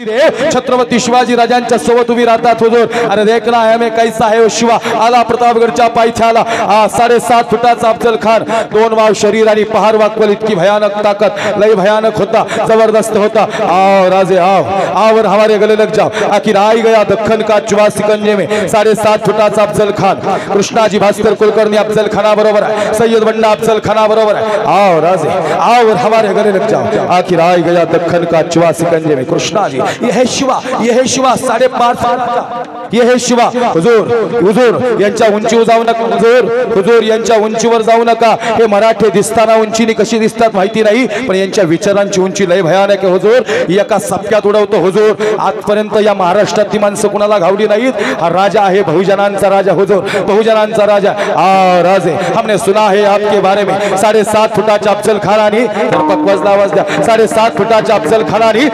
छत्रपती शिवाजी राजांच्या सोबत उभी राहतात हुजूर। अरे देखना है हमें कैसा है वो शिवा आला प्रतापगडच्या पायथ्याला 7.5 फुटाचा अफजल खान, 2 वाव शरीर आणि पहार वाकवल, इतकी भयानक ताकद, लय भयानक होता, जबरदस्त होता। आओ राजे आओ आओ और हमारे गले लग जाओ। आखिर आ ही गया दक्कन का चुवा सिकंजे में 7.5 फुटाचा अफजल खान। कृष्णाजी भास्कर कुलकर्णी अफजल खाना बरोबर है, सैयद बंडा अफजल खाना बरोबर है। आओ राजे आओ और हमारे गले लग जाओ। आखिर आ ही गया दक्कन का चुवा सिकंजे में कृष्णा जी। यह है शिवा 5.5 फुटाचा, यह है शिवा। हुजूर हुजूर यांच्या उंचीवर जाऊ नका, हुजूर हुजूर यांच्या उंचीवर जाऊ नका। हे मराठे दिसताना उंचीने कशी दिसतात माहिती नाही, पण यांच्या विचारांची उंची लय भयानक आहे हुजूर। एका सप्प्यात उडवतो हुजूर। आजपर्यंत या महाराष्ट्रातली माणसं कुणाला घावली नाहीत। हा राजा आहे बहुजनांचा राजा हुजूर, बहुजनांचा राजा। राजे हमने सुना है आपके बारे में 7.5 फुटाच्या अफजल खानानी, 7.5 फुटाच्या अफजल खानानी